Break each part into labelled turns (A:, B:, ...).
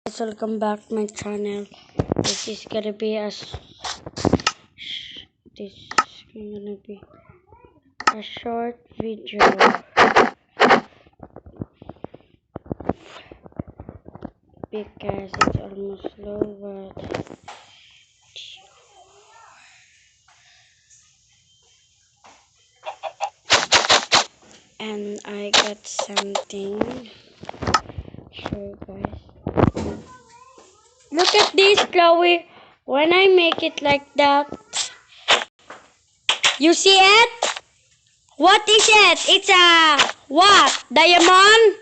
A: Guys, welcome back to my channel. This is gonna be a short video because it's almost low, but and I got something. Sure, guys. Look at this, Chloe. When I make it like that, you see it? What is it? It's a what? Diamond?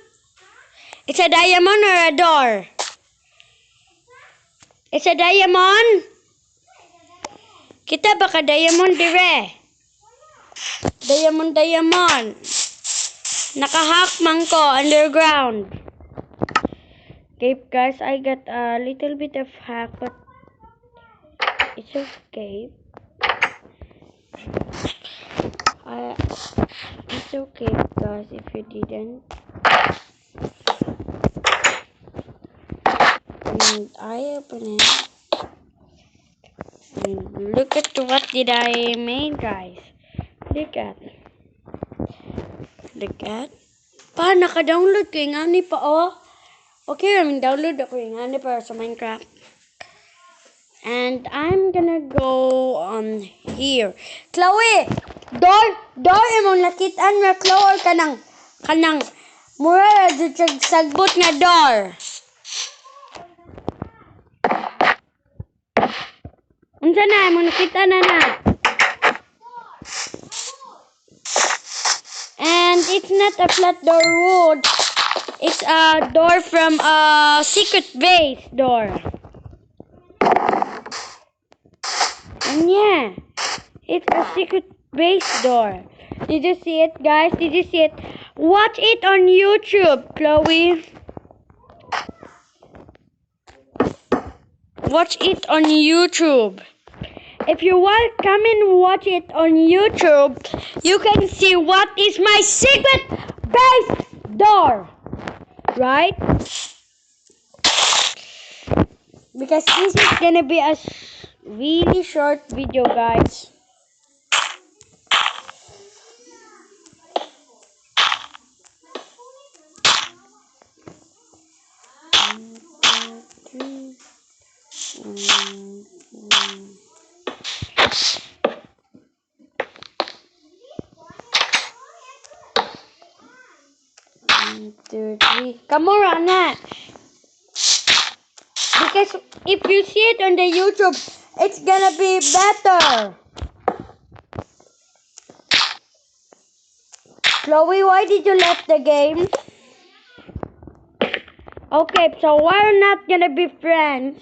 A: It's a diamond or a door? It's a diamond? Kita baka diamond dire? Diamond. Nakahack man ko underground. Okay, guys, I got a little bit of hack, but it's okay. It's okay, guys, if you didn't. And I open it. And look at what did I made, guys. Look at. Pa, naka-download ko yung ani pa, oh. Okay, download ako yung ani para sa Minecraft. And I'm gonna go on here. Chloe! Door imong nakitaan nga Chloe kanang mura sagbot nga door. Unsa na imong nakita na. And it's not a flat door wood. It's a door from a secret base door. And yeah, it's a secret base door. Did you see it, guys? Did you see it? Watch it on YouTube, Chloe. Watch it on YouTube. If you want, come and watch it on YouTube. You can see what is my secret base door. Right? Because this is gonna be a really short video, guys. One, two, three. Come on, Anna. Because if you see it on the YouTube, it's gonna be better. Chloe, why did you left the game? Okay, so we're not gonna be friends.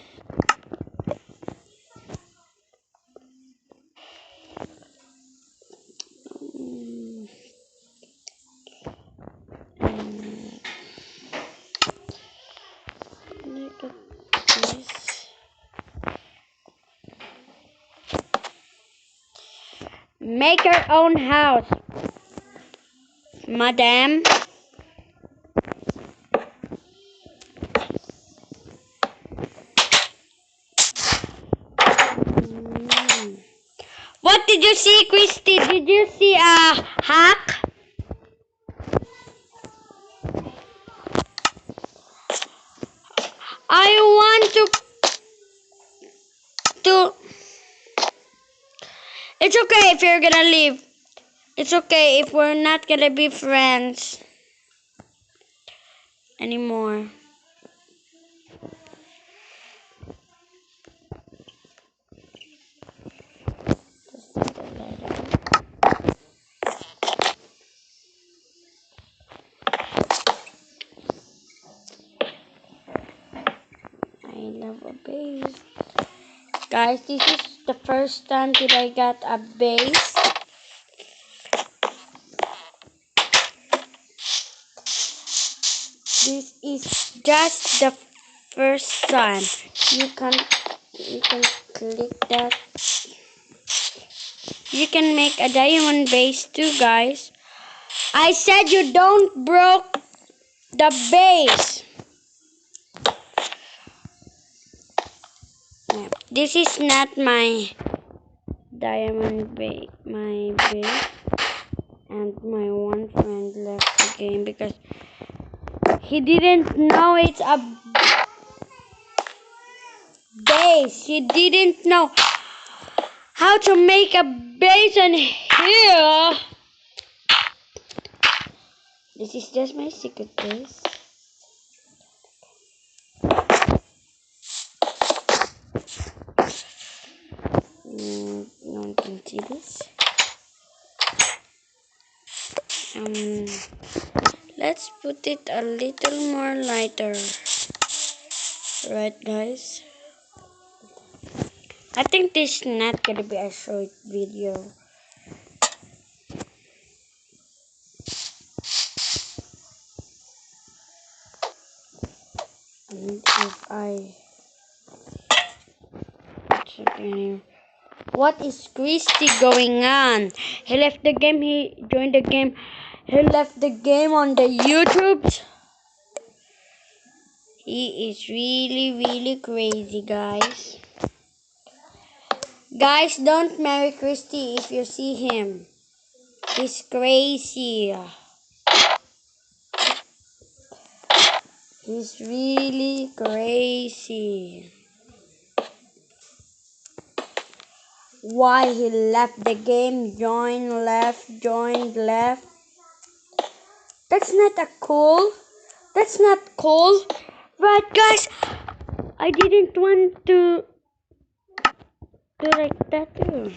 A: Look at this. Make your own house, madam. What did you see, Christy? Did you see a hack? I want to. It's okay if you're gonna leave. It's okay if we're not gonna be friends anymore. I love a base. Guys, this is the first time that I got a base. This is just the first time. You can click that. You can make a diamond base too, guys. I said you don't broke the base. This is not my diamond base, my base, and my one friend left the game because he didn't know it's a base. He didn't know how to make a base on here. This is just my secret base. No one can see this. Let's put it a little more lighter. Right, guys? I think this is not gonna be a short video. And if I what is Christy going on? He left the game, he joined the game, he left the game on the YouTube. He is really crazy, guys. Guys, don't marry Christy if you see him. He's crazy. He's really crazy. Why he left the game, joined, left, joined, left. That's not a cool. That's not cool. Right, guys? I didn't want to do like that too.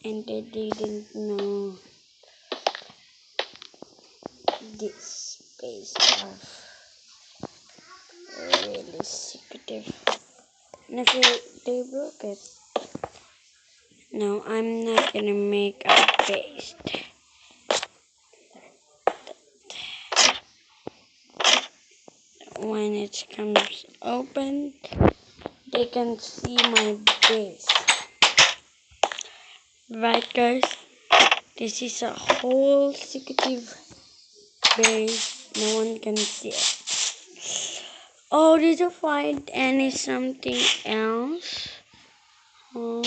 A: And they didn't know this space are really secretive. And if they broke it. No, I'm not gonna make a base. When it comes open, they can see my base. Right, guys? This is a whole secretive base. No one can see it. Oh, did you find any something else? Oh.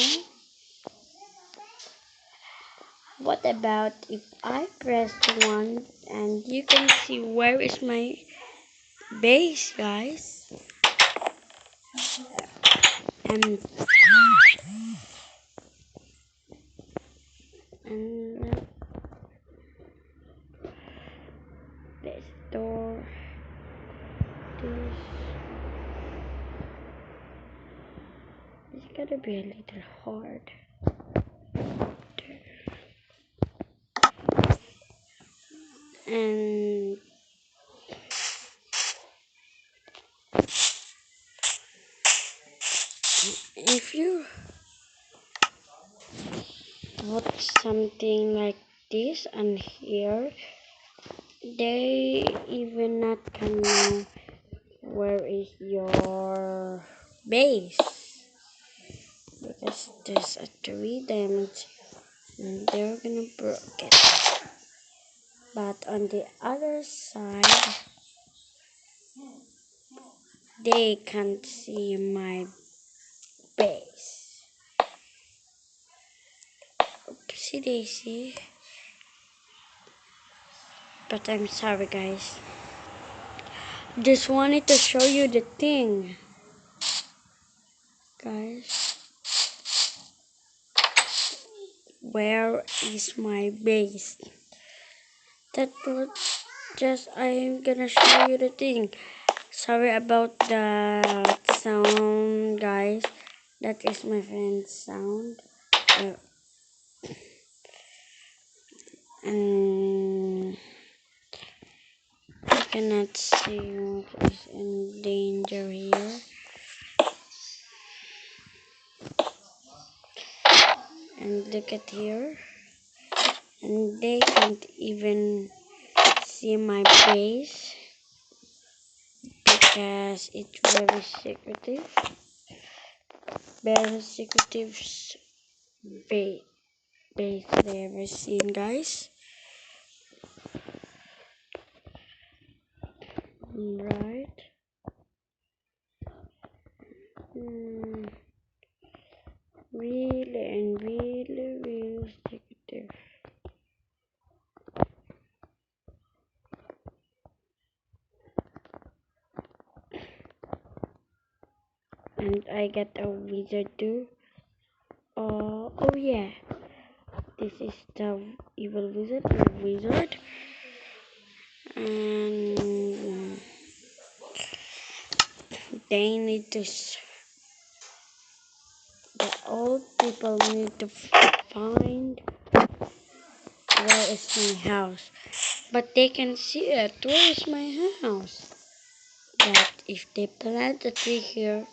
A: What about if I press one and you can see where is my base, guys? And this door, it's gotta be a little hard. And if you put something like this on here, they even not can know where is your base, because there's a 3 diamonds and they're gonna break it. But on the other side, they can't see my base. Oopsie daisy. But I'm sorry, guys. Just wanted to show you the thing, guys. Where is my base? That was just, I'm gonna show you the thing. Sorry about the sound, guys. That is my friend's sound. And you cannot see what is in danger here. And look at here. And they can't even see my base because it's very secretive. Very secretive base. base that I ever seen, guys. Right. Really and really secretive. And I get a wizard too. Oh yeah. This is the evil wizard. And they need to. The old people need to find where is my house. But they can see it. Where is my house? But if they plant a tree here,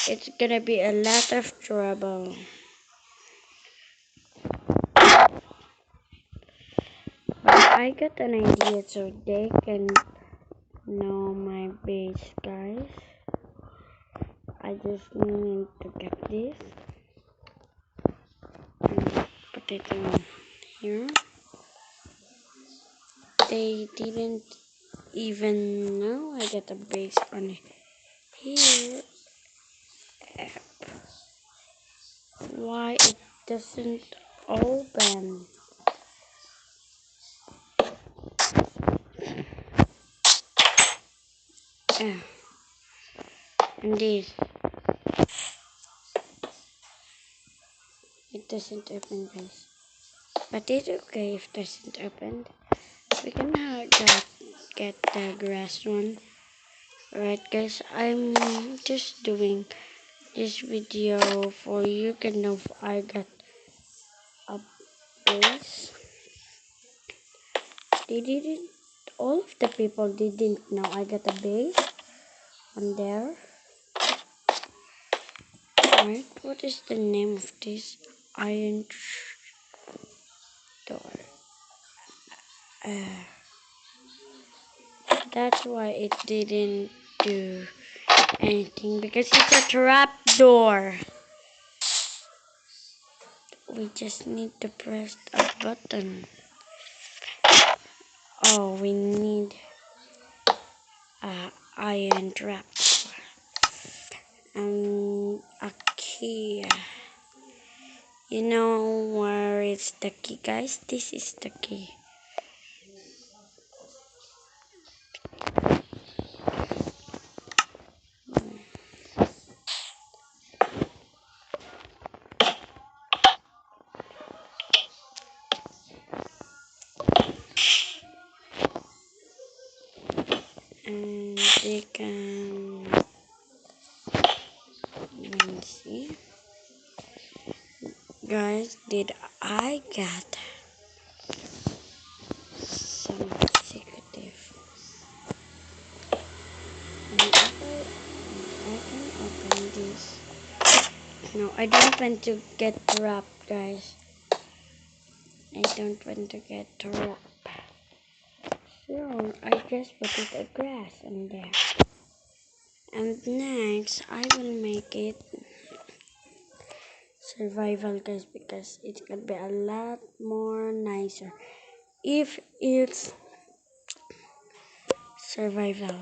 A: it's gonna be a lot of trouble. But I got an idea so they can know my base, guys. I just need to get this and put it in here. They didn't even know I got a base on here. Why it doesn't open? And this, it doesn't open, guys. But it's okay if it doesn't open. We can get the grass one. Right, guys, I'm just doing this video for you can know if I got a base. They didn't, all of the people didn't know I got a base on there. Right, what is the name of this iron door? That's why it didn't do anything, because it's a trap door. We just need to press a button. Oh, we need a iron trap and a key. You know where is the key, guys? This is the key. And they can, let me see, guys, did I get some secretive? And I can open this. No, I don't want to get trapped, guys. I don't want to get trapped. So I just put it a grass in there. And next, I will make it survival, guys, because it can be a lot more nicer if it's survival.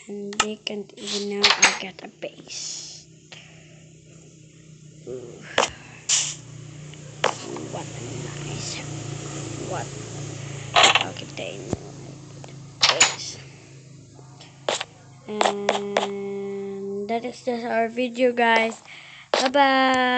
A: And they can't even know I got a base. Ooh. What nice. What? How could they know I got a base? And that is just our video, guys. Bye bye.